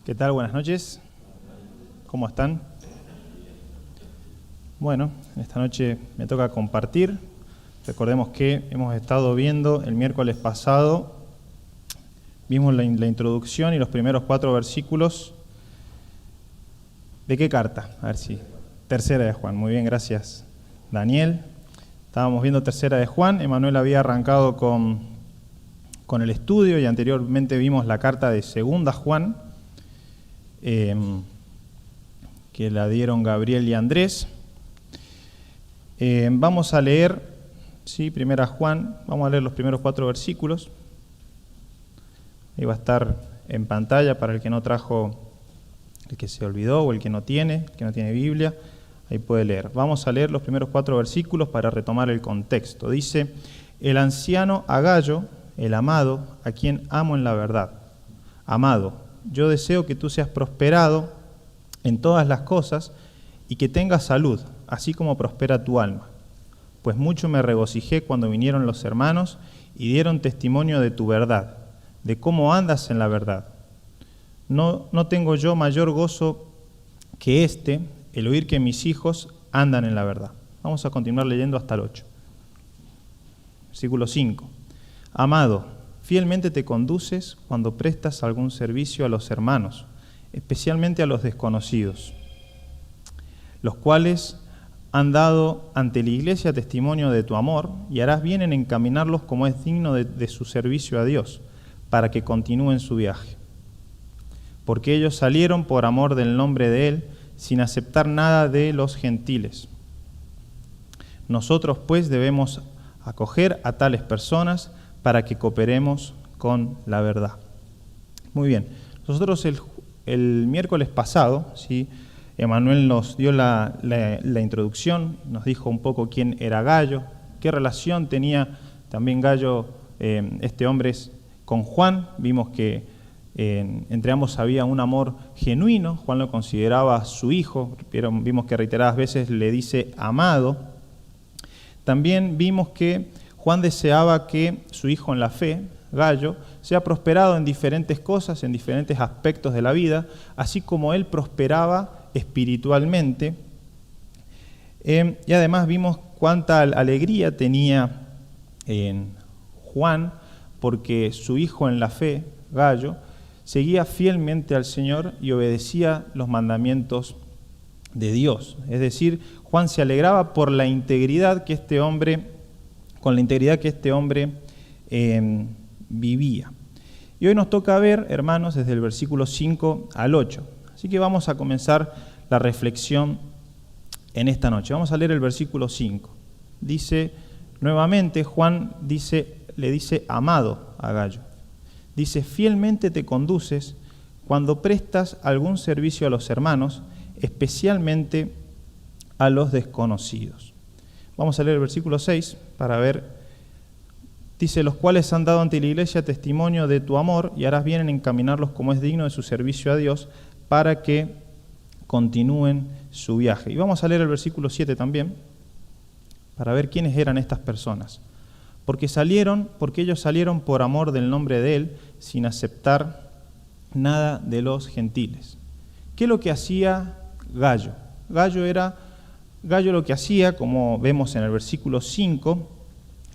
¿Qué tal? Buenas noches. ¿Cómo están? Bueno, esta noche me toca compartir. Recordemos que hemos estado viendo el miércoles pasado, vimos la introducción y los primeros 4 versículos. ¿De qué carta? A ver si. Tercera de Juan. Muy bien, gracias, Daniel. Estábamos viendo Tercera de Juan. Emanuel había arrancado con el estudio y anteriormente vimos la carta de Segunda Juan, que la dieron Gabriel y Andrés. Vamos a leer, sí, Primera Juan, vamos a leer los primeros 4 versículos. Ahí va a estar en pantalla para el que no trajo, el que se olvidó o el que no tiene Biblia, ahí puede leer. Vamos a leer los primeros 4 versículos para retomar el contexto. Dice: el anciano Agayo, el amado, a quien amo en la verdad. Amado, yo deseo que tú seas prosperado en todas las cosas y que tengas salud, así como prospera tu alma. Pues mucho me regocijé cuando vinieron los hermanos y dieron testimonio de tu verdad, de cómo andas en la verdad. No tengo yo mayor gozo que el oír que mis hijos andan en la verdad. Vamos a continuar leyendo hasta el 8. Versículo 5. Amado, fielmente te conduces cuando prestas algún servicio a los hermanos, especialmente a los desconocidos, los cuales han dado ante la iglesia testimonio de tu amor, y harás bien en encaminarlos como es digno de su servicio a Dios, para que continúen su viaje. Porque ellos salieron por amor del nombre de Él, sin aceptar nada de los gentiles. Nosotros, pues, debemos acoger a tales personas para que cooperemos con la verdad. Muy bien. Nosotros el miércoles pasado, ¿sí?, Emanuel nos dio la introducción, nos dijo un poco quién era Gayo, qué relación tenía también Gayo, este hombre, con Juan. Vimos que entre ambos había un amor genuino. Juan lo consideraba su hijo, pero vimos que reiteradas veces le dice amado. También vimos que Juan deseaba que su hijo en la fe, Gayo, sea prosperado en diferentes cosas, en diferentes aspectos de la vida, así como él prosperaba espiritualmente. Y además vimos cuánta alegría tenía en Juan, porque su hijo en la fe, Gayo, seguía fielmente al Señor y obedecía los mandamientos de Dios. Es decir, Juan se alegraba por la integridad que este hombre, vivía. Y hoy nos toca ver, hermanos, desde el versículo 5 al 8. Así que vamos a comenzar la reflexión en esta noche. Vamos a leer el versículo 5. Dice, nuevamente, Juan le dice amado a Gayo. Dice, fielmente te conduces cuando prestas algún servicio a los hermanos, especialmente a los desconocidos. Vamos a leer el versículo 6 para ver. Dice, los cuales han dado ante la iglesia testimonio de tu amor, y harás bien en encaminarlos como es digno de su servicio a Dios, para que continúen su viaje. Y vamos a leer el versículo 7 también, para ver quiénes eran estas personas. Porque ellos salieron por amor del nombre de Él, sin aceptar nada de los gentiles. ¿Qué es lo que hacía Gayo? Gayo lo que hacía, como vemos en el versículo 5,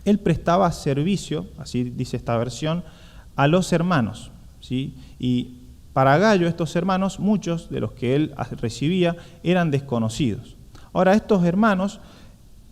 él prestaba servicio, así dice esta versión, a los hermanos, ¿sí? Y para Gayo, estos hermanos, muchos de los que él recibía eran desconocidos. Ahora, estos hermanos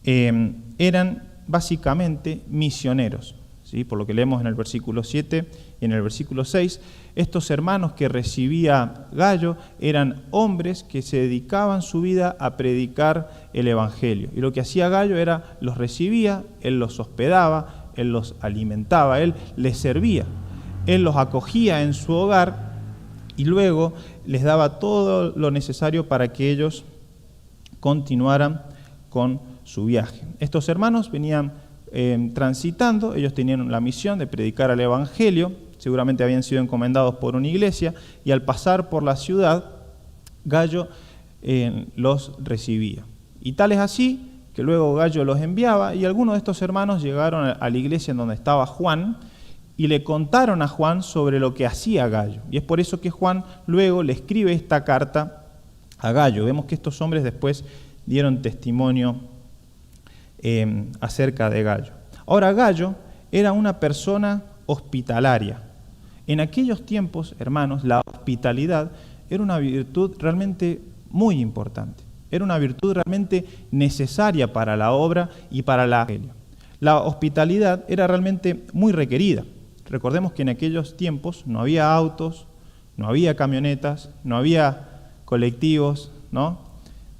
eran básicamente misioneros, ¿sí? Por lo que leemos en el versículo 7 y en el versículo 6, estos hermanos que recibía Gayo eran hombres que se dedicaban su vida a predicar el Evangelio. Y lo que hacía Gayo era, los recibía, él los hospedaba, él los alimentaba, él les servía, él los acogía en su hogar y luego les daba todo lo necesario para que ellos continuaran con su viaje. Estos hermanos venían transitando, ellos tenían la misión de predicar el Evangelio, seguramente habían sido encomendados por una iglesia, y al pasar por la ciudad, Gayo los recibía. Y tal es así que luego Gayo los enviaba, y algunos de estos hermanos llegaron a la iglesia en donde estaba Juan, y le contaron a Juan sobre lo que hacía Gayo. Y es por eso que Juan luego le escribe esta carta a Gayo. Vemos que estos hombres después dieron testimonio acerca de Gayo. Ahora, Gayo era una persona hospitalaria. En aquellos tiempos, hermanos, la hospitalidad era una virtud realmente muy importante. Era una virtud realmente necesaria para la obra y para el evangelio. La hospitalidad era realmente muy requerida. Recordemos que en aquellos tiempos no había autos, no había camionetas, no había colectivos, ¿no?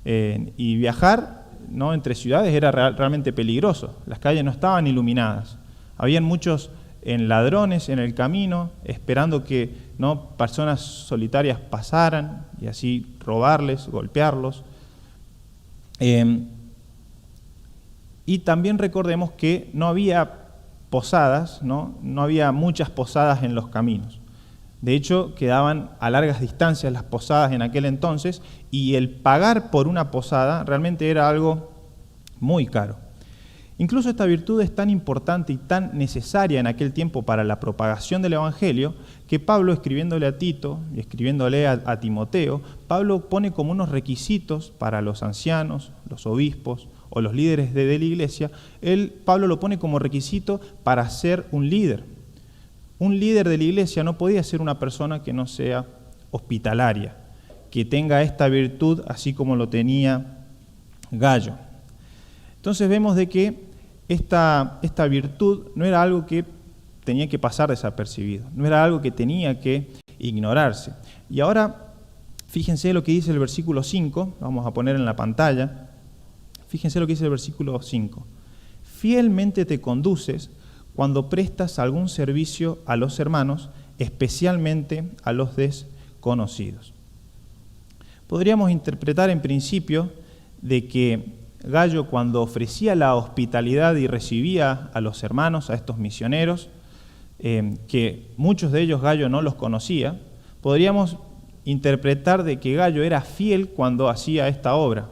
Y viajar, ¿no?, entre ciudades era realmente peligroso. Las calles no estaban iluminadas. Habían muchos ladrones en el camino, esperando que, ¿no?, personas solitarias pasaran y así robarles, golpearlos. Y también recordemos que no había posadas, ¿no? No había muchas posadas en los caminos. De hecho, quedaban a largas distancias las posadas en aquel entonces, y el pagar por una posada realmente era algo muy caro. Incluso esta virtud es tan importante y tan necesaria en aquel tiempo para la propagación del Evangelio, que Pablo, escribiéndole a Tito y escribiéndole a Timoteo, Pablo pone como unos requisitos para los ancianos, los obispos o los líderes de la iglesia. Pablo lo pone como requisito para ser un líder. Un líder de la iglesia no podía ser una persona que no sea hospitalaria, que tenga esta virtud así como lo tenía Gayo. Entonces vemos de que esta virtud no era algo que tenía que pasar desapercibido, no era algo que tenía que ignorarse. Y ahora, fíjense lo que dice el versículo 5, vamos a poner en la pantalla. Fíjense lo que dice el versículo 5. Fielmente te conduces cuando prestas algún servicio a los hermanos, especialmente a los desconocidos. Podríamos interpretar en principio de que Gayo, cuando ofrecía la hospitalidad y recibía a los hermanos, a estos misioneros, que muchos de ellos Gayo no los conocía, podríamos interpretar de que Gayo era fiel cuando hacía esta obra,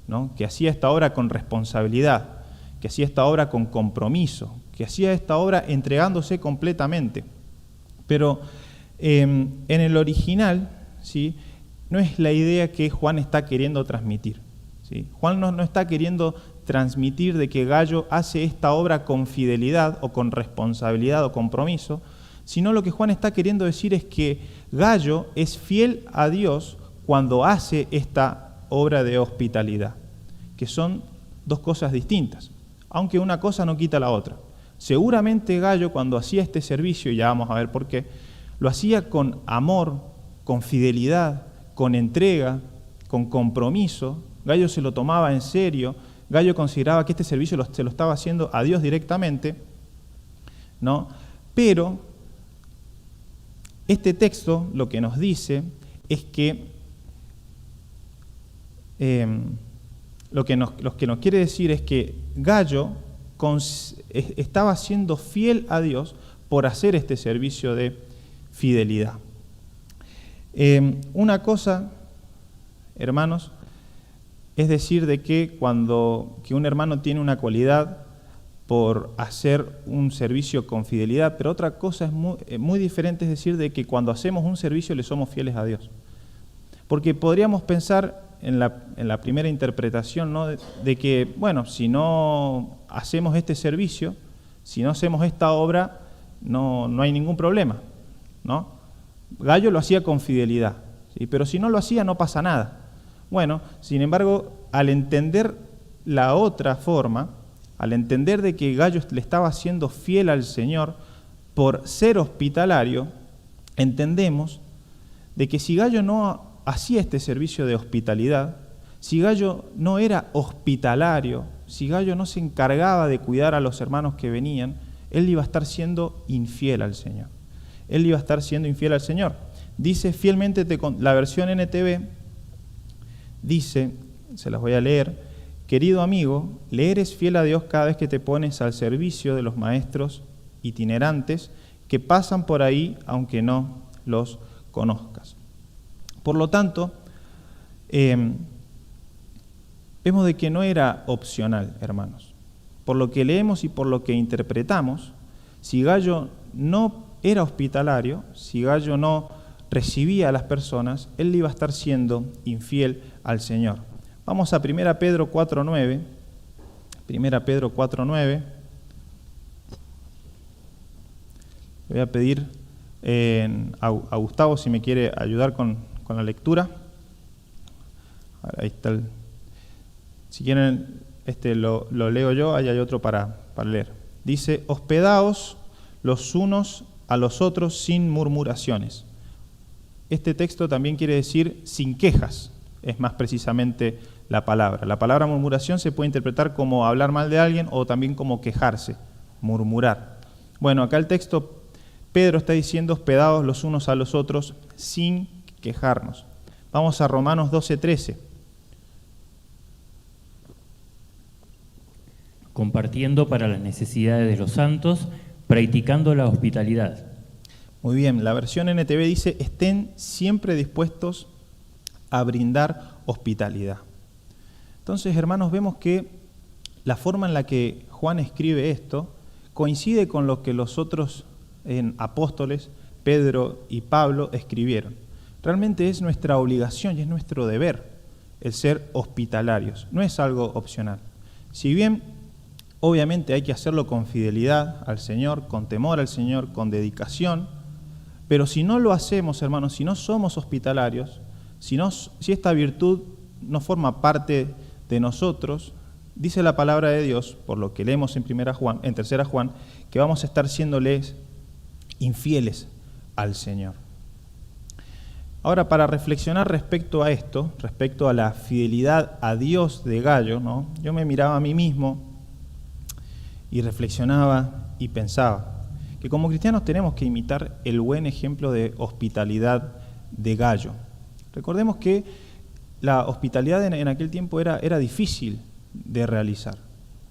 ¿no? Que hacía esta obra con responsabilidad, que hacía esta obra con compromiso, que hacía esta obra entregándose completamente. Pero en el original, ¿sí?, no es la idea que Juan está queriendo transmitir, ¿sí? Juan no está queriendo transmitir de que Gayo hace esta obra con fidelidad o con responsabilidad o compromiso, sino lo que Juan está queriendo decir es que Gayo es fiel a Dios cuando hace esta obra de hospitalidad, que son dos cosas distintas, aunque una cosa no quita la otra. Seguramente Gayo, cuando hacía este servicio, y ya vamos a ver por qué, lo hacía con amor, con fidelidad, con entrega, con compromiso. Gayo se lo tomaba en serio. Gayo consideraba que este servicio se lo estaba haciendo a Dios directamente, ¿no? Pero este texto lo que nos dice es que lo que nos quiere decir es que Gayo estaba siendo fiel a Dios por hacer este servicio de fidelidad. Una cosa, hermanos, es decir de que que un hermano tiene una cualidad por hacer un servicio con fidelidad, pero otra cosa es muy diferente, es decir de que cuando hacemos un servicio le somos fieles a Dios. Porque podríamos pensar en la primera interpretación, ¿no?, de que, bueno, si no hacemos este servicio, si no hacemos esta obra, no hay ningún problema, ¿no? Gayo lo hacía con fidelidad, ¿sí?, pero si no lo hacía no pasa nada. Bueno, sin embargo, al entender la otra forma, al entender de que Gayo le estaba siendo fiel al Señor por ser hospitalario, entendemos de que si Gayo no hacía este servicio de hospitalidad, si Gayo no era hospitalario, si Gayo no se encargaba de cuidar a los hermanos que venían, él iba a estar siendo infiel al Señor. Él iba a estar siendo infiel al Señor. Dice fielmente, la versión NTV, dice, se las voy a leer: querido amigo, le eres fiel a Dios cada vez que te pones al servicio de los maestros itinerantes que pasan por ahí aunque no los conozcas. Por lo tanto, vemos de que no era opcional, hermanos. Por lo que leemos y por lo que interpretamos, si Gayo no era hospitalario, si Gayo no recibía a las personas, él iba a estar siendo infiel al Señor. Vamos a 1 Pedro 4:9. 1 Pedro 4:9. Le voy a pedir a Gustavo si me quiere ayudar con la lectura. Ahí está si quieren, lo leo yo, ahí hay otro para leer. Dice: hospedaos los unos a los otros sin murmuraciones. Este texto también quiere decir sin quejas, es más precisamente la palabra. La palabra murmuración se puede interpretar como hablar mal de alguien o también como quejarse, murmurar. Bueno, acá el texto, Pedro está diciendo hospedaos los unos a los otros sin quejarnos. Vamos a Romanos 12:13. Compartiendo para las necesidades de los santos, practicando la hospitalidad. Muy bien, la versión NTV dice: estén siempre dispuestos a brindar hospitalidad. Entonces, hermanos, vemos que la forma en la que Juan escribe esto coincide con lo que los otros apóstoles, Pedro y Pablo, escribieron. Realmente es nuestra obligación y es nuestro deber el ser hospitalarios, no es algo opcional. Si bien obviamente hay que hacerlo con fidelidad al Señor, con temor al Señor, con dedicación, pero si no lo hacemos, hermanos, si no somos hospitalarios, si esta virtud no forma parte de nosotros, dice la palabra de Dios, por lo que leemos en 3 Juan, que vamos a estar siéndoles infieles al Señor. Ahora, para reflexionar respecto a esto, respecto a la fidelidad a Dios de Gayo, ¿no? Yo me miraba a mí mismo y reflexionaba y pensaba que como cristianos tenemos que imitar el buen ejemplo de hospitalidad de Gayo. Recordemos que la hospitalidad en aquel tiempo era difícil de realizar,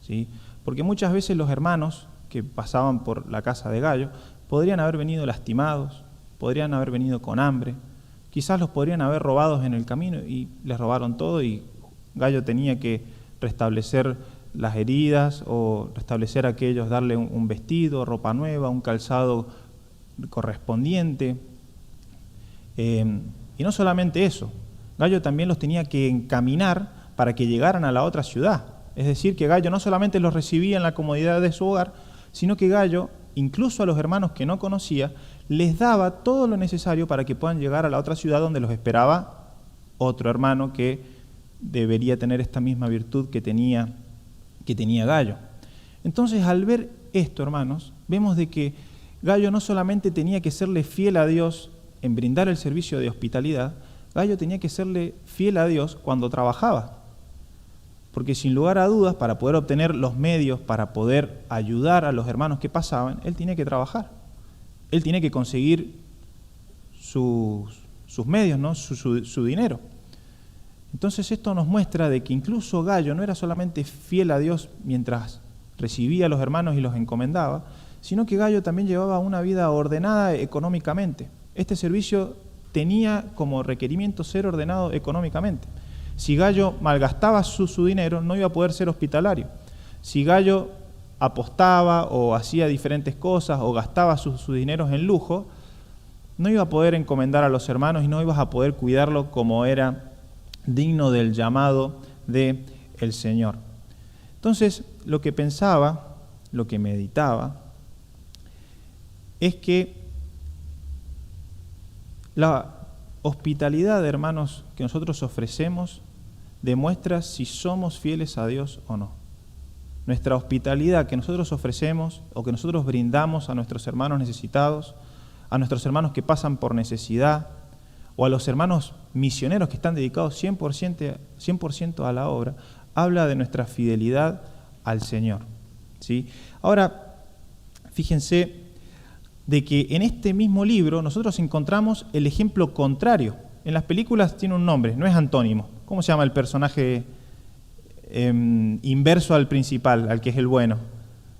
¿sí? Porque muchas veces los hermanos que pasaban por la casa de Gayo podrían haber venido lastimados, podrían haber venido con hambre, quizás los podrían haber robado en el camino y les robaron todo y Gayo tenía que restablecer las heridas o restablecer a aquellos, darle un vestido, ropa nueva, un calzado correspondiente. Y no solamente eso, Gayo también los tenía que encaminar para que llegaran a la otra ciudad. Es decir, que Gayo no solamente los recibía en la comodidad de su hogar, sino que Gayo, incluso a los hermanos que no conocía, les daba todo lo necesario para que puedan llegar a la otra ciudad donde los esperaba otro hermano que debería tener esta misma virtud que tenía Gayo. Entonces, al ver esto, hermanos, vemos de que Gayo no solamente tenía que serle fiel a Dios en brindar el servicio de hospitalidad, Gayo tenía que serle fiel a Dios cuando trabajaba. Porque sin lugar a dudas, para poder obtener los medios, para poder ayudar a los hermanos que pasaban, él tiene que trabajar. Él tiene que conseguir sus medios, ¿no? su dinero. Entonces esto nos muestra de que incluso Gayo no era solamente fiel a Dios mientras recibía a los hermanos y los encomendaba, sino que Gayo también llevaba una vida ordenada económicamente. Este servicio tenía como requerimiento ser ordenado económicamente. Si Gayo malgastaba su dinero, no iba a poder ser hospitalario. Si Gayo apostaba o hacía diferentes cosas o gastaba sus dineros en lujo, no iba a poder encomendar a los hermanos y no ibas a poder cuidarlo como era digno del llamado del Señor. Entonces, lo que pensaba, lo que meditaba, es que la hospitalidad, hermanos, que nosotros ofrecemos demuestra si somos fieles a Dios o no. Nuestra hospitalidad que nosotros ofrecemos o que nosotros brindamos a nuestros hermanos necesitados, a nuestros hermanos que pasan por necesidad, o a los hermanos misioneros que están dedicados 100% a la obra, habla de nuestra fidelidad al Señor, ¿sí? Ahora, fíjense de que en este mismo libro nosotros encontramos el ejemplo contrario. En las películas tiene un nombre, no es antónimo. ¿Cómo se llama el personaje inverso al principal, al que es el bueno?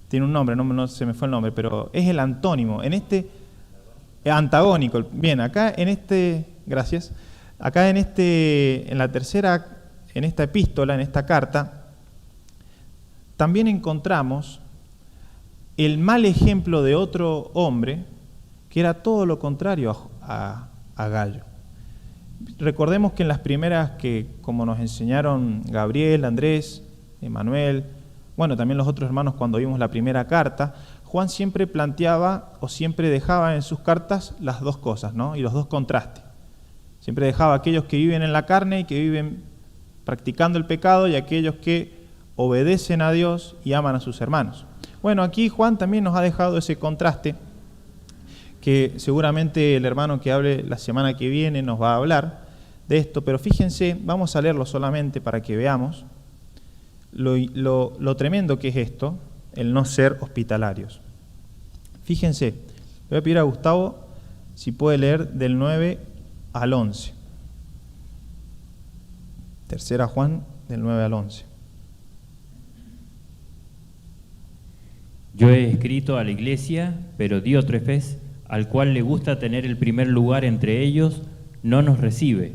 Tiene un nombre, no se me fue el nombre, pero es el antónimo. En este antagónico. Bien, acá en gracias. Acá en esta epístola, en esta carta, también encontramos el mal ejemplo de otro hombre que era todo lo contrario a Gayo. Recordemos que en las primeras que, como nos enseñaron Gabriel, Andrés, Emanuel, bueno, también los otros hermanos cuando vimos la primera carta, Juan siempre planteaba o siempre dejaba en sus cartas las dos cosas, ¿no? Y los dos contrastes. Siempre dejaba a aquellos que viven en la carne y que viven practicando el pecado y aquellos que obedecen a Dios y aman a sus hermanos. Bueno, aquí Juan también nos ha dejado ese contraste que seguramente el hermano que hable la semana que viene nos va a hablar de esto, pero fíjense, vamos a leerlo solamente para que veamos lo tremendo que es esto, el no ser hospitalarios. Fíjense, le voy a pedir a Gustavo si puede leer del 9 al 11. Tercera Juan, del 9 al 11. Yo he escrito a la iglesia, pero Diótrefes, al cual le gusta tener el primer lugar entre ellos, no nos recibe.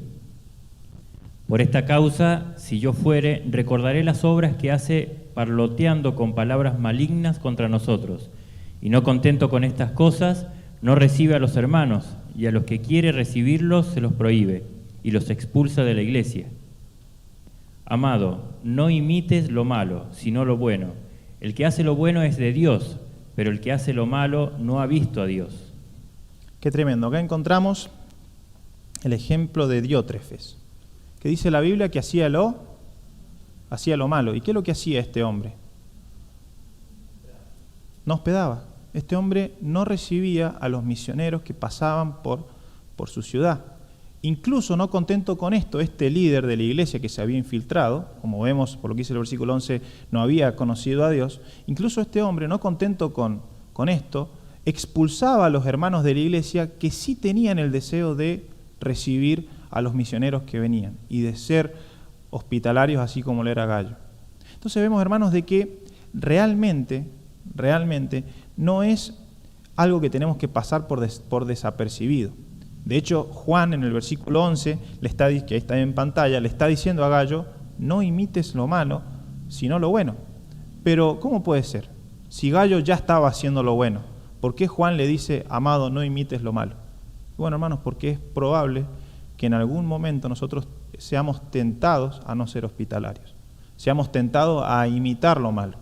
Por esta causa, si yo fuere, recordaré las obras que hace parloteando con palabras malignas contra nosotros, y no contento con estas cosas, no recibe a los hermanos, y a los que quiere recibirlos se los prohíbe, y los expulsa de la iglesia. Amado, no imites lo malo, sino lo bueno. El que hace lo bueno es de Dios, pero el que hace lo malo no ha visto a Dios. Qué tremendo. Acá encontramos el ejemplo de Diótrefes, que dice la Biblia que hacía lo malo. ¿Y qué es lo que hacía este hombre? No hospedaba. Este hombre no recibía a los misioneros que pasaban por su ciudad. Incluso no contento con esto, este líder de la iglesia que se había infiltrado, como vemos por lo que dice el versículo 11, no había conocido a Dios, incluso este hombre, no contento con esto, expulsaba a los hermanos de la iglesia que sí tenían el deseo de recibir a los misioneros que venían y de ser hospitalarios así como lo era Gayo. Entonces vemos, hermanos, de que realmente no es algo que tenemos que pasar por desapercibido. De hecho, Juan en el versículo 11, que ahí está en pantalla, le está diciendo a Gayo, no imites lo malo, sino lo bueno. Pero, ¿cómo puede ser? Si Gayo ya estaba haciendo lo bueno, ¿por qué Juan le dice, amado, no imites lo malo? Bueno, hermanos, porque es probable que en algún momento nosotros seamos tentados a no ser hospitalarios, seamos tentados a imitar lo malo,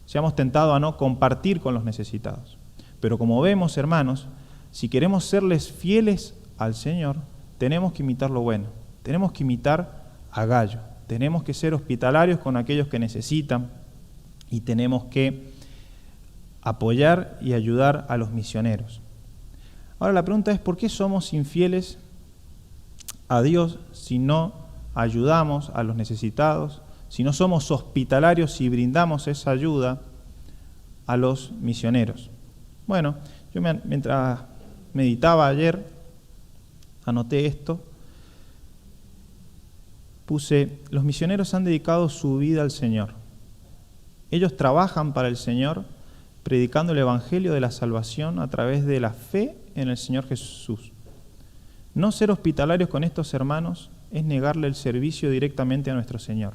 seamos tentados a no compartir con los necesitados. Pero como vemos, hermanos, si queremos serles fieles al Señor, tenemos que imitar lo bueno, tenemos que imitar a Gayo, tenemos que ser hospitalarios con aquellos que necesitan y tenemos que apoyar y ayudar a los misioneros. Ahora la pregunta es, ¿por qué somos infieles a Dios si no ayudamos a los necesitados, si no somos hospitalarios y brindamos esa ayuda a los misioneros? Bueno, yo mientras meditaba ayer, anoté esto, puse, los misioneros han dedicado su vida al Señor. Ellos trabajan para el Señor, predicando el Evangelio de la salvación a través de la fe en el Señor Jesús. No ser hospitalarios con estos hermanos es negarle el servicio directamente a nuestro Señor,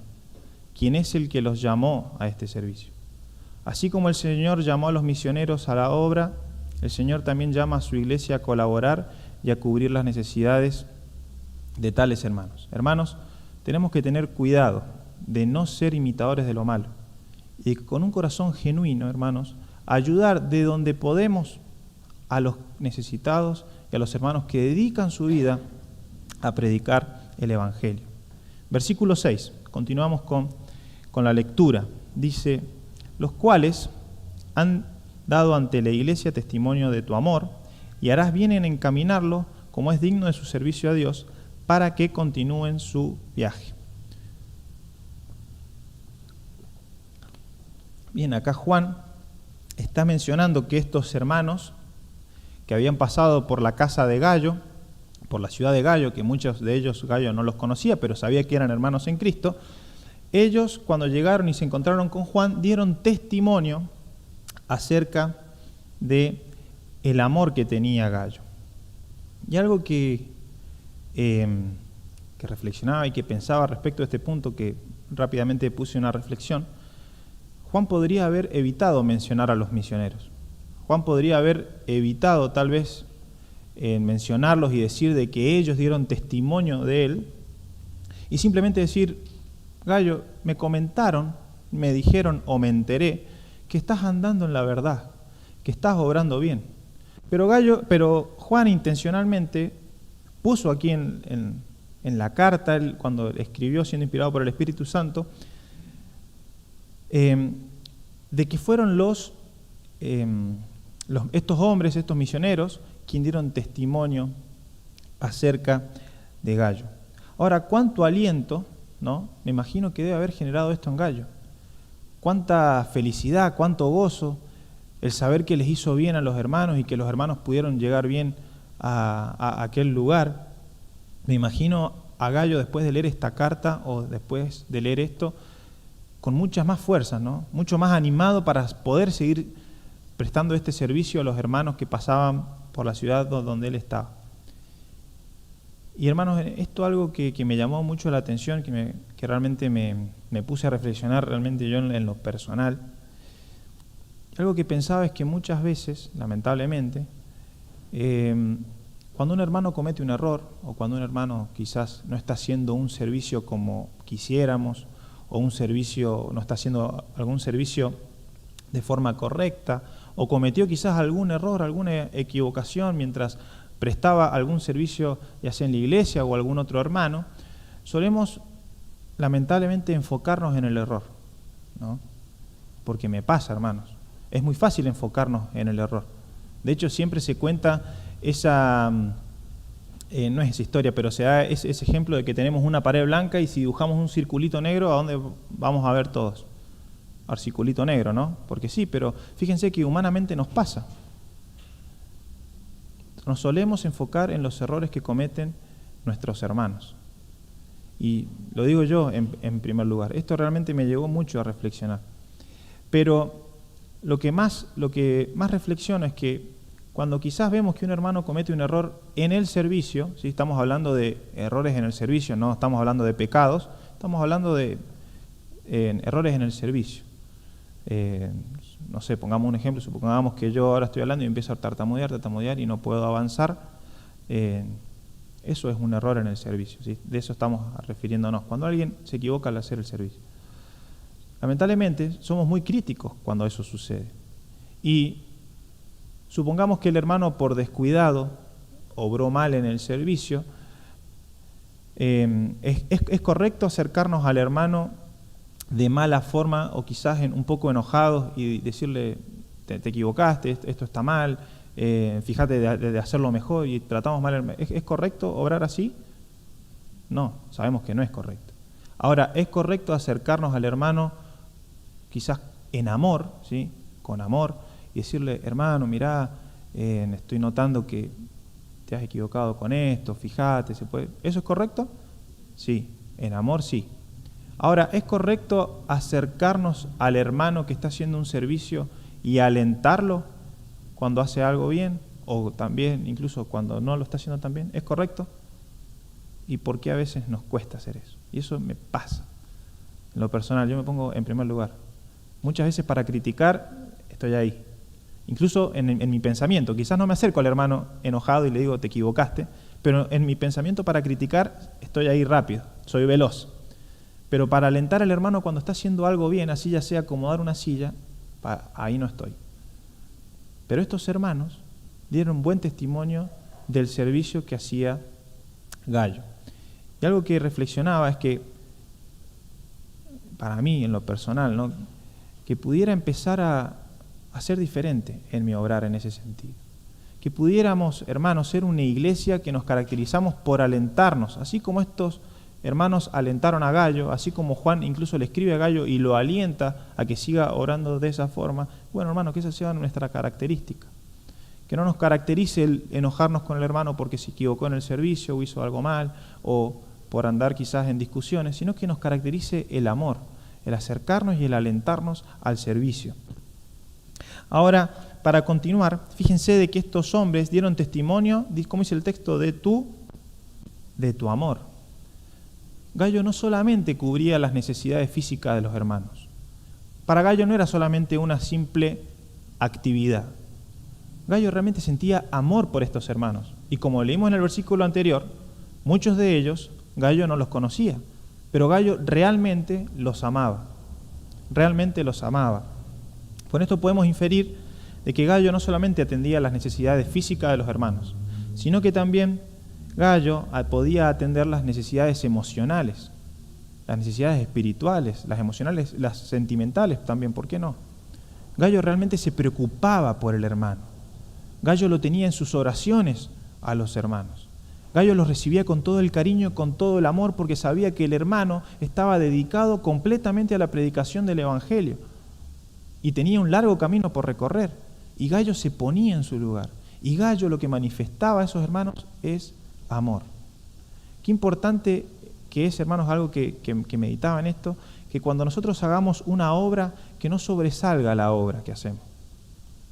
quien es el que los llamó a este servicio. Así como el Señor llamó a los misioneros a la obra, el Señor también llama a su iglesia a colaborar y a cubrir las necesidades de tales hermanos. Hermanos, tenemos que tener cuidado de no ser imitadores de lo malo y con un corazón genuino, hermanos, ayudar de donde podemos a los necesitados y a los hermanos que dedican su vida a predicar el Evangelio. Versículo 6, continuamos con la lectura. Dice, los cuales han dado ante la iglesia testimonio de tu amor, y harás bien en encaminarlo como es digno de su servicio a Dios, para que continúen su viaje. Bien, acá Juan está mencionando que estos hermanos que habían pasado por la casa de Gayo, por la ciudad de Gayo, que muchos de ellos Gayo no los conocía, pero sabía que eran hermanos en Cristo, ellos cuando llegaron y se encontraron con Juan, dieron testimonio acerca de el amor que tenía Gayo. Y algo que reflexionaba y que pensaba respecto a este punto, que rápidamente puse una reflexión, Juan podría haber evitado mencionar a los misioneros. Juan podría haber evitado tal vez mencionarlos y decir de que ellos dieron testimonio de él y simplemente decir, Gallo, me comentaron, me dijeron o me enteré que estás andando en la verdad, que estás obrando bien. Pero Juan intencionalmente puso aquí en la carta, él, cuando escribió siendo inspirado por el Espíritu Santo, de que fueron estos hombres, estos misioneros, quienes dieron testimonio acerca de Gallo. Ahora, ¿cuánto aliento, no? Me imagino que debe haber generado esto en Gallo. Cuánta felicidad, cuánto gozo, el saber que les hizo bien a los hermanos y que los hermanos pudieron llegar bien a aquel lugar. Me imagino a Gallo después de leer esta carta o después de leer esto, con muchas más fuerzas, ¿no? Mucho más animado para poder seguir prestando este servicio a los hermanos que pasaban por la ciudad donde él estaba. Y hermanos, esto es algo que me llamó mucho la atención, que realmente me puse a reflexionar realmente yo en lo personal. Algo que pensaba es que muchas veces, lamentablemente, cuando un hermano comete un error, o cuando un hermano quizás no está haciendo un servicio como quisiéramos, o no está haciendo algún servicio de forma correcta, o cometió quizás algún error, alguna equivocación mientras prestaba algún servicio, ya sea en la iglesia o algún otro hermano, solemos lamentablemente enfocarnos en el error, ¿no? Porque me pasa, hermanos, es muy fácil enfocarnos en el error. De hecho, siempre se cuenta esa, no es esa historia, pero se da ese ejemplo de que tenemos una pared blanca y si dibujamos un circulito negro, ¿a dónde vamos a ver todos? Al circulito negro, ¿no? Porque sí, pero fíjense que humanamente nos pasa. Nos solemos enfocar en los errores que cometen nuestros hermanos. Y lo digo yo en primer lugar. Esto realmente me llevó mucho a reflexionar. Pero lo que más reflexiono es que cuando quizás vemos que un hermano comete un error en el servicio, ¿sí? Estamos hablando de errores en el servicio, no estamos hablando de pecados, estamos hablando de errores en el servicio. No sé, pongamos un ejemplo, supongamos que yo ahora estoy hablando y empiezo a tartamudear y no puedo avanzar. Eso es un error en el servicio, ¿sí? De eso estamos refiriéndonos, cuando alguien se equivoca al hacer el servicio. Lamentablemente somos muy críticos cuando eso sucede. Y supongamos que el hermano por descuidado obró mal en el servicio. ¿Es correcto acercarnos al hermano de mala forma o quizás un poco enojados y decirle, te equivocaste, esto está mal, fíjate de hacerlo mejor y tratamos mal? ¿Es correcto obrar así? No, sabemos que no es correcto. Ahora, ¿es correcto acercarnos al hermano quizás en amor, ¿sí? Con amor, y decirle, hermano, mirá, estoy notando que te has equivocado con esto, fíjate, ¿se puede? ¿Eso es correcto? Sí, en amor sí. Ahora, ¿es correcto acercarnos al hermano que está haciendo un servicio y alentarlo cuando hace algo bien? O también, incluso cuando no lo está haciendo tan bien. ¿Es correcto? ¿Y por qué a veces nos cuesta hacer eso? Y eso me pasa. En lo personal, yo me pongo en primer lugar. Muchas veces para criticar estoy ahí. Incluso en mi pensamiento. Quizás no me acerco al hermano enojado y le digo, te equivocaste, pero en mi pensamiento para criticar estoy ahí rápido, soy veloz. Pero para alentar al hermano cuando está haciendo algo bien, así ya sea acomodar una silla, ahí no estoy. Pero estos hermanos dieron buen testimonio del servicio que hacía Gallo. Y algo que reflexionaba es que, para mí en lo personal, ¿no?, que pudiera empezar a ser diferente en mi obrar en ese sentido. Que pudiéramos, hermanos, ser una iglesia que nos caracterizamos por alentarnos, así como estos hermanos alentaron a Gallo, así como Juan incluso le escribe a Gallo y lo alienta a que siga orando de esa forma. Bueno, hermanos, que esa sea nuestra característica. Que no nos caracterice el enojarnos con el hermano porque se equivocó en el servicio o hizo algo mal, o por andar quizás en discusiones, sino que nos caracterice el amor, el acercarnos y el alentarnos al servicio. Ahora, para continuar, fíjense de que estos hombres dieron testimonio, ¿cómo dice el texto? De tu amor. Gallo no solamente cubría las necesidades físicas de los hermanos. para Gallo no era solamente una simple actividad. Gallo realmente sentía amor por estos hermanos. Y como leímos en el versículo anterior, muchos de ellos Gallo no los conocía, pero Gallo realmente los amaba. Realmente los amaba. Con esto podemos inferir de que Gallo no solamente atendía las necesidades físicas de los hermanos, sino que también Gallo podía atender las necesidades emocionales, las necesidades espirituales, las emocionales, las sentimentales también, ¿por qué no? Gallo realmente se preocupaba por el hermano. Gallo lo tenía en sus oraciones a los hermanos. Gallo los recibía con todo el cariño, con todo el amor, porque sabía que el hermano estaba dedicado completamente a la predicación del Evangelio y tenía un largo camino por recorrer. Y Gallo se ponía en su lugar. Y Gallo lo que manifestaba a esos hermanos es amor. Qué importante que es, hermanos, algo que meditaba en esto, que cuando nosotros hagamos una obra, que no sobresalga la obra que hacemos,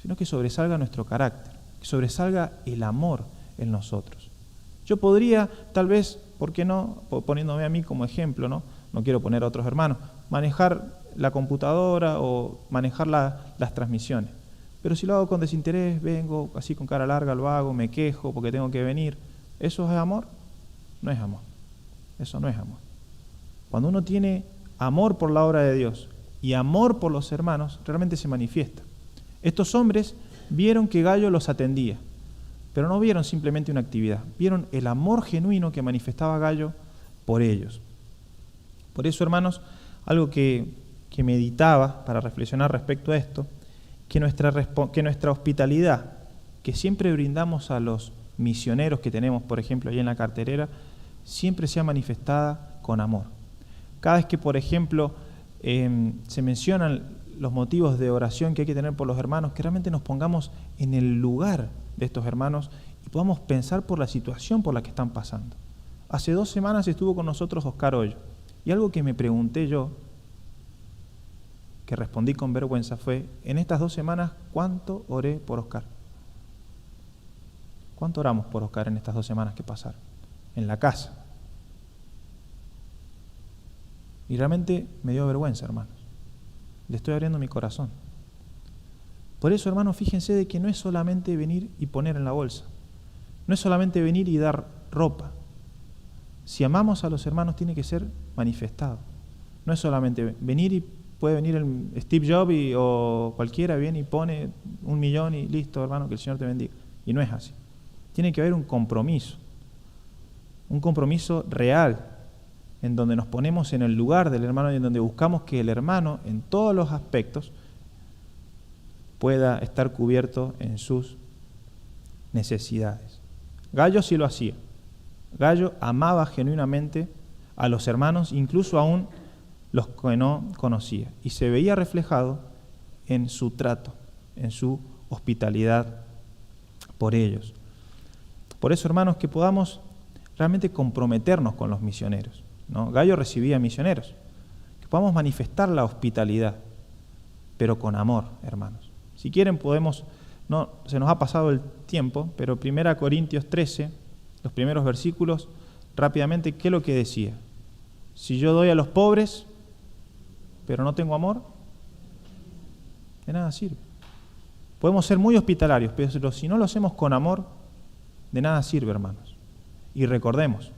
sino que sobresalga nuestro carácter, que sobresalga el amor en nosotros. Yo podría, tal vez, ¿por qué no?, poniéndome a mí como ejemplo, no quiero poner a otros hermanos, manejar la computadora o manejar las transmisiones. Pero si lo hago con desinterés, vengo así con cara larga, lo hago, me quejo porque tengo que venir, ¿eso es amor? No es amor. Eso no es amor. Cuando uno tiene amor por la obra de Dios y amor por los hermanos, realmente se manifiesta. Estos hombres vieron que Gallo los atendía, pero no vieron simplemente una actividad, vieron el amor genuino que manifestaba Gallo por ellos. Por eso, hermanos, algo que meditaba para reflexionar respecto a esto, que nuestra hospitalidad, que siempre brindamos a los misioneros que tenemos, por ejemplo, ahí en la carterera, siempre sea manifestada con amor. Cada vez que, por ejemplo, se mencionan los motivos de oración que hay que tener por los hermanos, que realmente nos pongamos en el lugar de estos hermanos y podamos pensar por la situación por la que están pasando. Hace 2 semanas estuvo con nosotros Oscar Hoyo, y algo que me pregunté yo, que respondí con vergüenza, fue, en estas 2 semanas, ¿cuánto oré por Oscar? ¿Cuánto oramos por Oscar en estas 2 semanas que pasaron? En la casa. Y realmente me dio vergüenza, hermanos. Le estoy abriendo mi corazón. Por eso, hermanos, fíjense de que no es solamente venir y poner en la bolsa. No es solamente venir y dar ropa. Si amamos a los hermanos, tiene que ser manifestado. No es solamente venir y puede venir el Steve Jobs o cualquiera, viene y pone 1 millón y listo, hermano, que el Señor te bendiga. Y no es así. Tiene que haber un compromiso real, en donde nos ponemos en el lugar del hermano y en donde buscamos que el hermano, en todos los aspectos, pueda estar cubierto en sus necesidades. Gallo sí lo hacía. Gallo amaba genuinamente a los hermanos, incluso aún los que no conocía, y se veía reflejado en su trato, en su hospitalidad por ellos. Por eso, hermanos, que podamos realmente comprometernos con los misioneros, ¿no? Gallo recibía misioneros, que podamos manifestar la hospitalidad, pero con amor, hermanos. Si quieren podemos, se nos ha pasado el tiempo, pero 1 Corintios 13, los primeros versículos, rápidamente, ¿qué es lo que decía? Si yo doy a los pobres, pero no tengo amor, de nada sirve. Podemos ser muy hospitalarios, pero si no lo hacemos con amor, de nada sirve, hermanos. Y recordemos,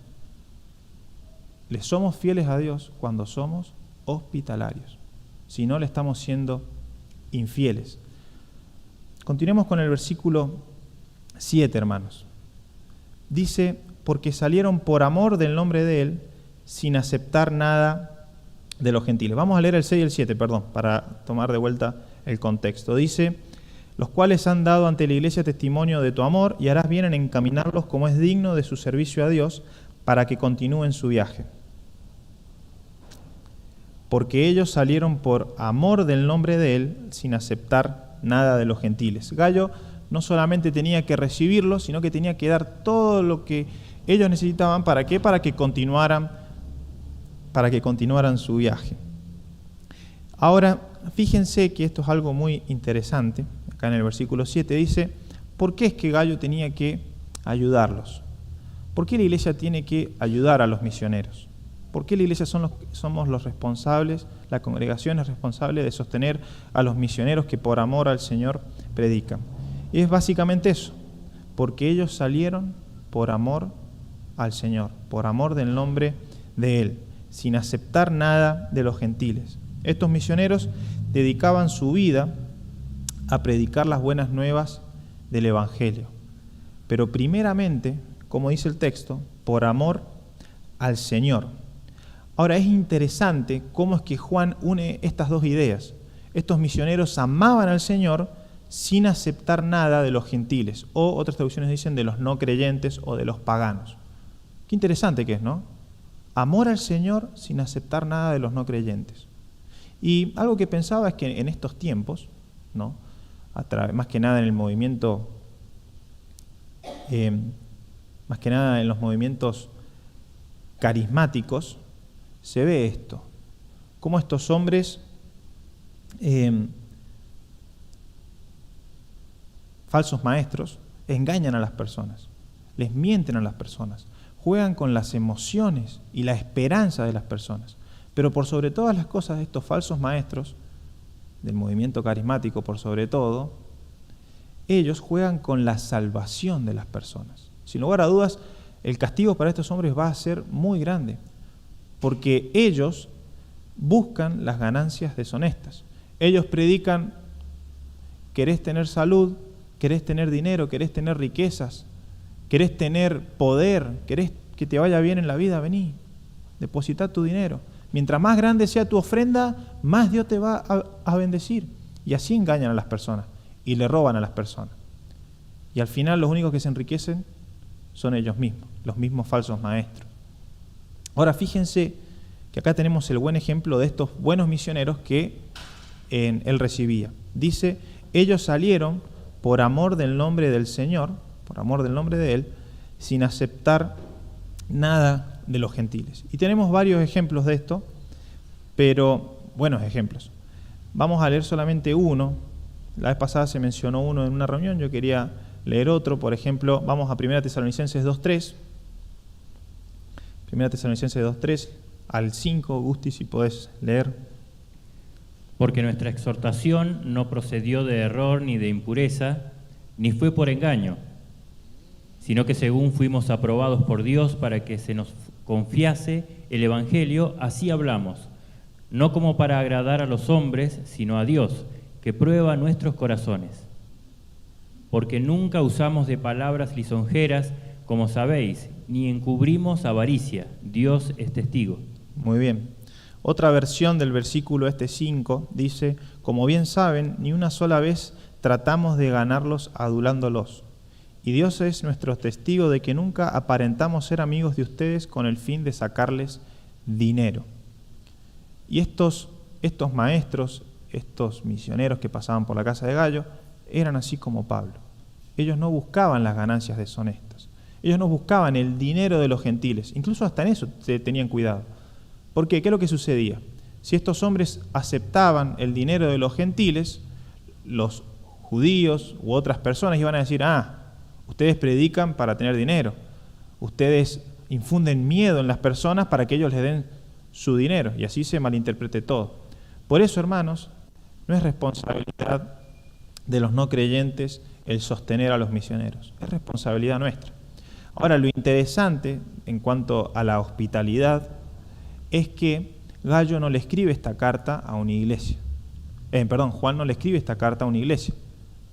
le somos fieles a Dios cuando somos hospitalarios. Si no, le estamos siendo infieles. Continuemos con el versículo 7, hermanos. Dice, porque salieron por amor del nombre de Él, sin aceptar nada de los gentiles. Vamos a leer el 6 y el 7, para tomar de vuelta el contexto. Dice, los cuales han dado ante la iglesia testimonio de tu amor, y harás bien en encaminarlos como es digno de su servicio a Dios, para que continúen su viaje. Porque ellos salieron por amor del nombre de Él, sin aceptar nada de los gentiles. Gallo no solamente tenía que recibirlos, sino que tenía que dar todo lo que ellos necesitaban. ¿Para qué? Para que continuaran su viaje. Ahora, fíjense que esto es algo muy interesante. Acá en el versículo 7 dice, ¿por qué es que Gallo tenía que ayudarlos? ¿Por qué la iglesia tiene que ayudar a los misioneros? ¿Por qué la iglesia somos los responsables, La congregación es responsable de sostener a los misioneros que por amor al Señor predican. Y es básicamente eso, porque ellos salieron por amor al Señor, por amor del nombre de Él, sin aceptar nada de los gentiles. Estos misioneros dedicaban su vida a predicar las buenas nuevas del Evangelio, pero primeramente, como dice el texto, por amor al Señor. Ahora es interesante cómo es que Juan une estas dos ideas. Estos misioneros amaban al Señor sin aceptar nada de los gentiles, o otras traducciones dicen de los no creyentes o de los paganos. Qué interesante que es, ¿no? Amor al Señor sin aceptar nada de los no creyentes. Y algo que pensaba es que en estos tiempos, ¿no? Más que nada en el movimiento, más que nada en los movimientos carismáticos, se ve esto, cómo estos hombres falsos maestros engañan a las personas, les mienten a las personas, juegan con las emociones y la esperanza de las personas. Pero por sobre todas las cosas, estos falsos maestros, del movimiento carismático por sobre todo, ellos juegan con la salvación de las personas. Sin lugar a dudas, el castigo para estos hombres va a ser muy grande, porque ellos buscan las ganancias deshonestas. Ellos predican: querés tener salud, querés tener dinero, querés tener riquezas, querés tener poder, querés que te vaya bien en la vida, vení, depositá tu dinero. Mientras más grande sea tu ofrenda, más Dios te va a bendecir. Y así engañan a las personas y le roban a las personas. Y al final los únicos que se enriquecen son ellos mismos, los mismos falsos maestros. Ahora fíjense que acá tenemos el buen ejemplo de estos buenos misioneros que él recibía. Dice: ellos salieron por amor del nombre del Señor, por amor del nombre de Él, sin aceptar nada de los gentiles. Y tenemos varios ejemplos de esto, pero buenos ejemplos. Vamos a leer solamente uno. La vez pasada se mencionó uno en una reunión, yo quería leer otro. Por ejemplo, vamos a 1 Tesalonicenses 2.3. 1 Tesalonicenses 2.3 al 5, Gusti, si podés leer. Porque nuestra exhortación no procedió de error ni de impureza, ni fue por engaño, sino que según fuimos aprobados por Dios para que se nos confiase el Evangelio, así hablamos, no como para agradar a los hombres, sino a Dios, que prueba nuestros corazones. Porque nunca usamos de palabras lisonjeras, como sabéis, ni encubrimos avaricia. Dios es testigo. Muy bien. Otra versión del versículo 5 dice: como bien saben, ni una sola vez tratamos de ganarlos adulándolos. Y Dios es nuestro testigo de que nunca aparentamos ser amigos de ustedes con el fin de sacarles dinero. Y estos maestros, estos misioneros que pasaban por la casa de Gallo, eran así como Pablo. Ellos no buscaban las ganancias deshonestas. Ellos no buscaban el dinero de los gentiles. Incluso hasta en eso tenían cuidado. ¿Por qué? ¿Qué es lo que sucedía? Si estos hombres aceptaban el dinero de los gentiles, los judíos u otras personas iban a decir: ustedes predican para tener dinero, ustedes infunden miedo en las personas para que ellos les den su dinero, y así se malinterprete todo. Por eso, hermanos, no es responsabilidad de los no creyentes el sostener a los misioneros, es responsabilidad nuestra. Ahora, lo interesante en cuanto a la hospitalidad es que Gallo no le escribe esta carta a una iglesia. Juan no le escribe esta carta a una iglesia.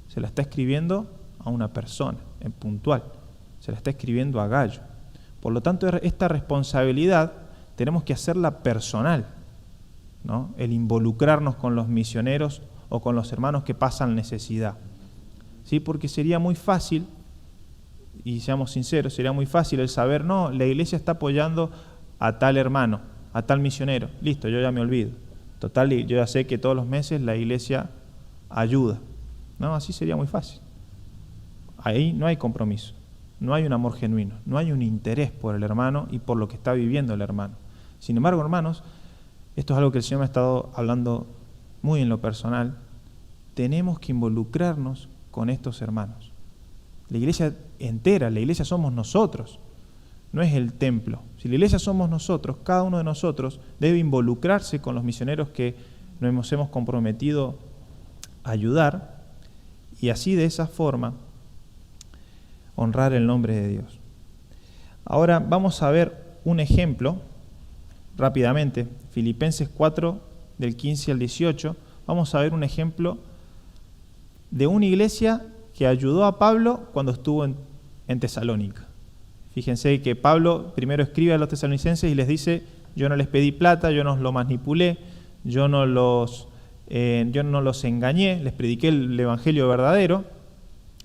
Se la está escribiendo a una persona en puntual. Se la está escribiendo a Gallo. Por lo tanto, esta responsabilidad tenemos que hacerla personal, ¿no? El involucrarnos con los misioneros o con los hermanos que pasan necesidad. ¿Sí? Porque sería muy fácil, y seamos sinceros, sería muy fácil el saber: no, la iglesia está apoyando a tal hermano, a tal misionero. Listo, yo ya me olvido. Total, yo ya sé que todos los meses la iglesia ayuda. No, así sería muy fácil. Ahí no hay compromiso, no hay un amor genuino, no hay un interés por el hermano y por lo que está viviendo el hermano. Sin embargo, hermanos, esto es algo que el Señor me ha estado hablando muy en lo personal. Tenemos que involucrarnos con estos hermanos. La iglesia entera, la iglesia somos nosotros. no es el templo. Si la iglesia somos nosotros, cada uno de nosotros debe involucrarse con los misioneros que nos hemos comprometido a ayudar y así de esa forma honrar el nombre de Dios. Ahora vamos a ver un ejemplo rápidamente, Filipenses 4 del 15 al 18, vamos a ver un ejemplo de una iglesia que ayudó a Pablo cuando estuvo en Tesalónica. Fíjense que Pablo primero escribe a los tesalonicenses y les dice: yo no les pedí plata, yo no los manipulé, yo no los engañé, les prediqué el evangelio verdadero,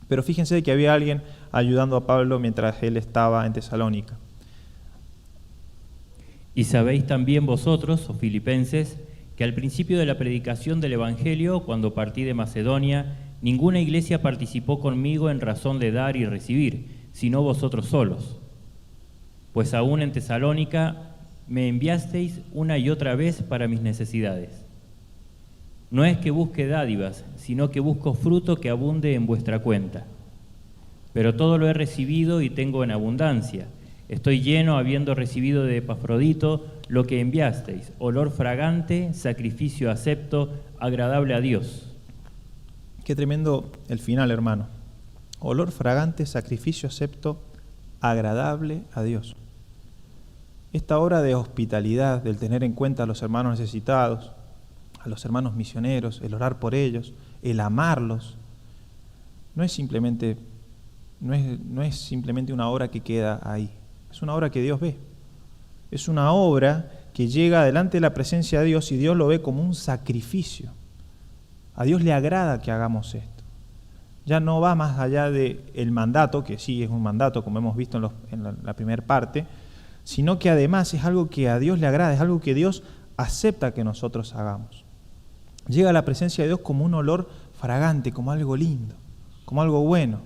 pero fíjense que había alguien ayudando a Pablo mientras él estaba en Tesalónica. Y sabéis también vosotros, oh filipenses, que al principio de la predicación del evangelio, cuando partí de Macedonia, ninguna iglesia participó conmigo en razón de dar y recibir, sino vosotros solos. Pues aún en Tesalónica me enviasteis una y otra vez para mis necesidades. No es que busque dádivas, sino que busco fruto que abunde en vuestra cuenta. Pero todo lo he recibido y tengo en abundancia. Estoy lleno, habiendo recibido de Epafrodito lo que enviasteis, olor fragante, sacrificio acepto, agradable a Dios. Qué tremendo el final, hermano. Olor fragante, sacrificio acepto, agradable a Dios. Esta obra de hospitalidad, del tener en cuenta a los hermanos necesitados, a los hermanos misioneros, el orar por ellos, el amarlos, no es simplemente una obra que queda ahí. Es una obra que Dios ve. Es una obra que llega delante de la presencia de Dios y Dios lo ve como un sacrificio. A Dios le agrada que hagamos esto. Ya no va más allá del mandato, que sí es un mandato, como hemos visto en la primera parte, sino que además es algo que a Dios le agrada, es algo que Dios acepta que nosotros hagamos. Llega a la presencia de Dios como un olor fragante, como algo lindo, como algo bueno.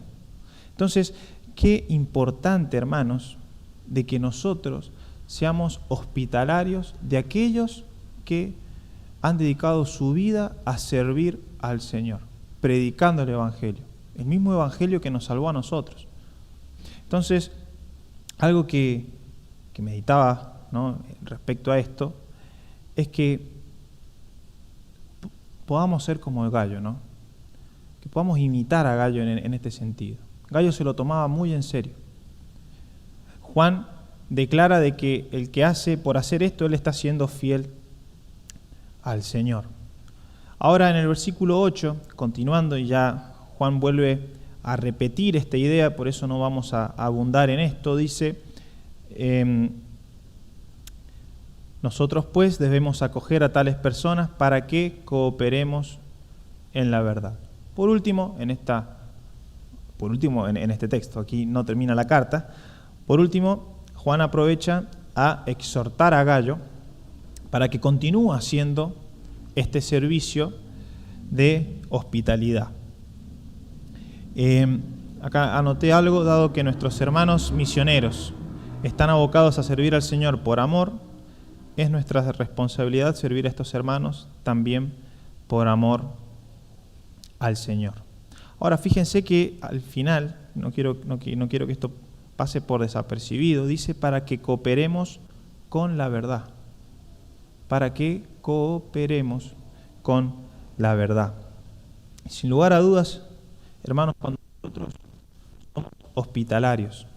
Entonces, qué importante, hermanos, de que nosotros seamos hospitalarios de aquellos que han dedicado su vida a servir al Señor, predicando el Evangelio, el mismo Evangelio que nos salvó a nosotros. Entonces, algo que meditaba, ¿no?, respecto a esto, es que podamos ser como el Gallo, ¿no?, que podamos imitar a Gallo en este sentido. Gallo se lo tomaba muy en serio. Juan declara de que el que hace por hacer esto, él está siendo fiel al Señor. Ahora en el versículo 8, continuando, y ya Juan vuelve a repetir esta idea, por eso no vamos a abundar en esto, dice: nosotros pues debemos acoger a tales personas para que cooperemos en la verdad. Por último, en este texto, aquí no termina la carta, por último, Juan aprovecha a exhortar a Gallo para que continúe haciendo este servicio de hospitalidad. Acá anoté algo, dado que nuestros hermanos misioneros están abocados a servir al Señor por amor, es nuestra responsabilidad servir a estos hermanos también por amor al Señor. Ahora fíjense que al final, no quiero que esto pase por desapercibido, dice para que cooperemos con la verdad. Para que cooperemos con la verdad. Sin lugar a dudas, hermanos, cuando nosotros somos hospitalarios,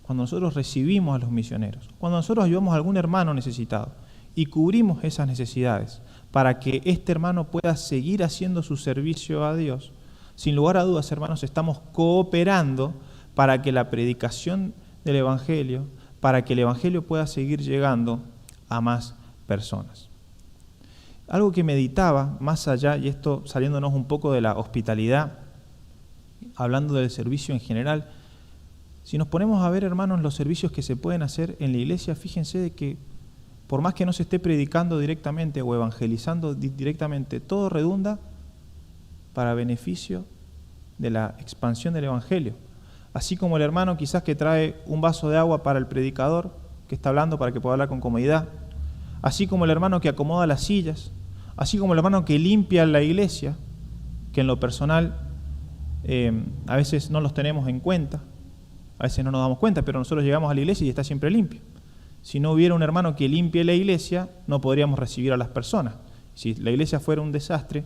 cuando nosotros recibimos a los misioneros, cuando nosotros ayudamos a algún hermano necesitado y cubrimos esas necesidades para que este hermano pueda seguir haciendo su servicio a Dios, sin lugar a dudas, hermanos, estamos cooperando para que la predicación del Evangelio, para que el Evangelio pueda seguir llegando a más personas. Algo que meditaba más allá, y esto saliéndonos un poco de la hospitalidad, hablando del servicio en general, si nos ponemos a ver, hermanos, los servicios que se pueden hacer en la iglesia, fíjense de que por más que no se esté predicando directamente o evangelizando directamente, todo redunda para beneficio de la expansión del Evangelio. Así como el hermano quizás que trae un vaso de agua para el predicador que está hablando para que pueda hablar con comodidad, así como el hermano que acomoda las sillas, así como el hermano que limpia la iglesia, que en lo personal a veces no los tenemos en cuenta, A veces no nos damos cuenta, pero nosotros llegamos a la iglesia y está siempre limpio. Si no hubiera un hermano que limpie la iglesia, no podríamos recibir a las personas. Si la iglesia fuera un desastre,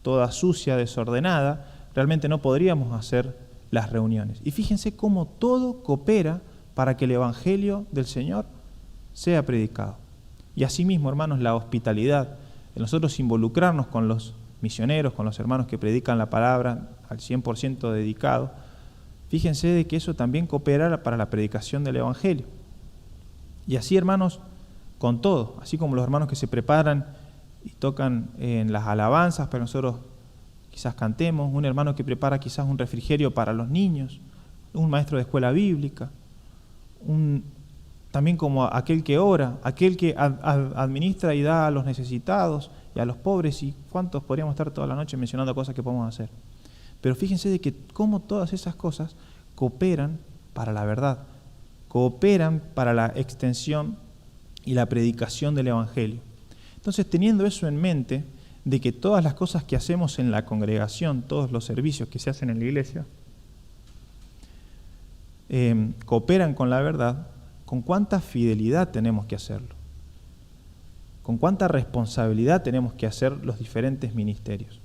toda sucia, desordenada, realmente no podríamos hacer las reuniones. Y fíjense cómo todo coopera para que el Evangelio del Señor sea predicado. Y asimismo, hermanos, la hospitalidad, de nosotros involucrarnos con los misioneros, con los hermanos que predican la palabra al 100% dedicado, fíjense de que eso también coopera para la predicación del Evangelio. Y así, hermanos, con todo, así como los hermanos que se preparan y tocan en las alabanzas para nosotros quizás cantemos, un hermano que prepara quizás un refrigerio para los niños, un maestro de escuela bíblica, también como aquel que ora, aquel que administra y da a los necesitados y a los pobres, y cuántos podríamos estar toda la noche mencionando cosas que podemos hacer. Pero fíjense de que cómo todas esas cosas cooperan para la verdad, cooperan para la extensión y la predicación del Evangelio. Entonces, teniendo eso en mente, de que todas las cosas que hacemos en la congregación, todos los servicios que se hacen en la iglesia, cooperan con la verdad, ¿con cuánta fidelidad tenemos que hacerlo? ¿Con cuánta responsabilidad tenemos que hacer los diferentes ministerios?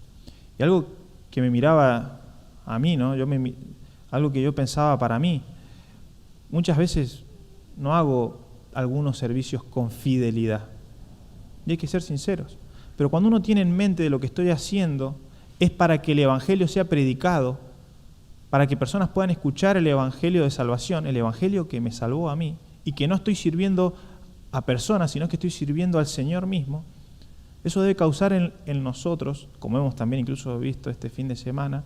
Y algo que me miraba a mí, ¿no? Algo que yo pensaba para mí, muchas veces no hago algunos servicios con fidelidad. Y hay que ser sinceros. Pero cuando uno tiene en mente de lo que estoy haciendo, es para que el Evangelio sea predicado, para que personas puedan escuchar el Evangelio de salvación, el Evangelio que me salvó a mí, y que no estoy sirviendo a personas, sino que estoy sirviendo al Señor mismo. Eso debe causar en nosotros, como hemos también incluso visto este fin de semana,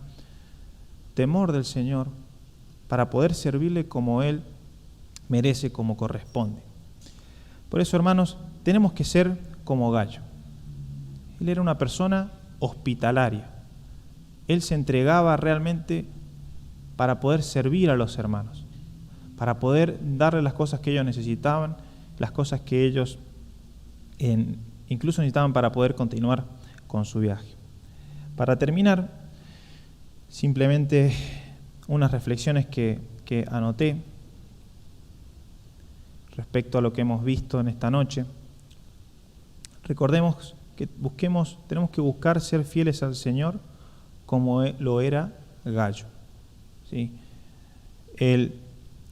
temor del Señor para poder servirle como Él merece, como corresponde. Por eso, hermanos, tenemos que ser como Gallo. Él era una persona hospitalaria. Él se entregaba realmente para poder servir a los hermanos, para poder darle las cosas que ellos necesitaban, las cosas que ellos incluso necesitaban para poder continuar con su viaje. Para terminar, simplemente unas reflexiones que anoté respecto a lo que hemos visto en esta noche. Recordemos que tenemos que buscar ser fieles al Señor como lo era Gallo. ¿Sí? El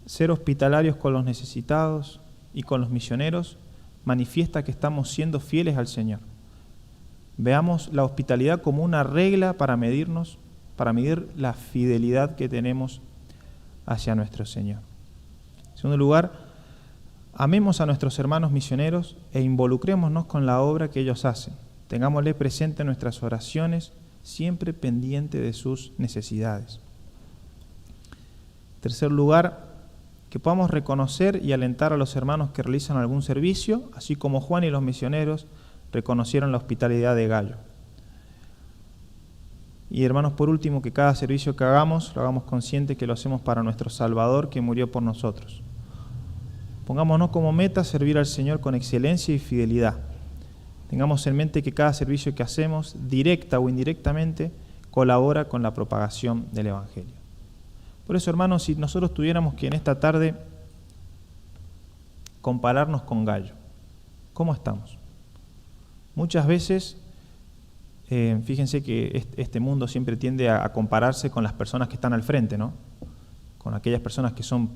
ser hospitalarios con los necesitados y con los misioneros manifiesta que estamos siendo fieles al Señor. Veamos la hospitalidad como una regla para medir la fidelidad que tenemos hacia nuestro Señor. En segundo lugar, amemos a nuestros hermanos misioneros e involucrémonos con la obra que ellos hacen. Tengámosle presente en nuestras oraciones, siempre pendiente de sus necesidades. En tercer lugar, que podamos reconocer y alentar a los hermanos que realizan algún servicio, así como Juan y los misioneros reconocieron la hospitalidad de Gallo. Y hermanos, por último, que cada servicio que hagamos, lo hagamos consciente que lo hacemos para nuestro Salvador que murió por nosotros. Pongámonos como meta servir al Señor con excelencia y fidelidad. Tengamos en mente que cada servicio que hacemos, directa o indirectamente, colabora con la propagación del Evangelio. Por eso, hermanos, si nosotros tuviéramos que en esta tarde compararnos con Gallo, ¿cómo estamos? Muchas veces, fíjense que este mundo siempre tiende a compararse con las personas que están al frente, ¿no? Con aquellas personas que están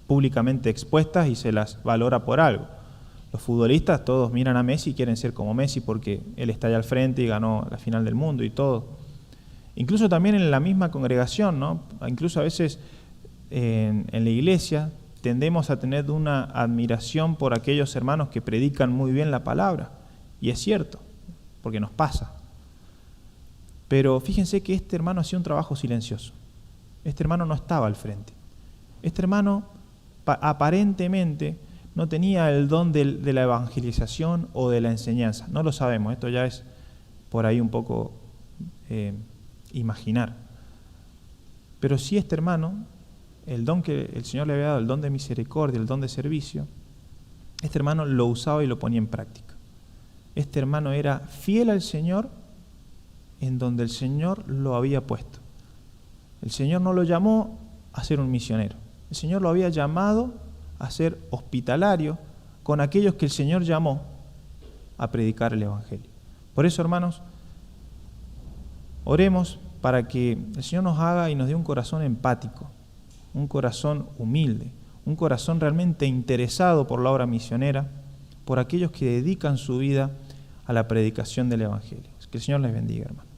públicamente expuestas y se las valora por algo. Los futbolistas todos miran a Messi y quieren ser como Messi porque él está allá al frente y ganó la final del mundo y todo. Incluso también en la misma congregación, ¿no? Incluso a veces en la iglesia tendemos a tener una admiración por aquellos hermanos que predican muy bien la palabra. Y es cierto, porque nos pasa. Pero fíjense que este hermano hacía un trabajo silencioso. Este hermano no estaba al frente. Este hermano aparentemente no tenía el don de la evangelización o de la enseñanza. No lo sabemos, esto ya es por ahí un poco imaginar. Pero sí este hermano, el don que el Señor le había dado, el don de misericordia, el don de servicio, este hermano lo usaba y lo ponía en práctica. Este hermano era fiel al Señor en donde el Señor lo había puesto. El Señor no lo llamó a ser un misionero. El Señor lo había llamado a ser hospitalario con aquellos que el Señor llamó a predicar el Evangelio. Por eso, hermanos, oremos para que el Señor nos haga y nos dé un corazón empático, un corazón humilde, un corazón realmente interesado por la obra misionera, por aquellos que dedican su vida a la predicación del Evangelio. Que el Señor les bendiga, hermanos.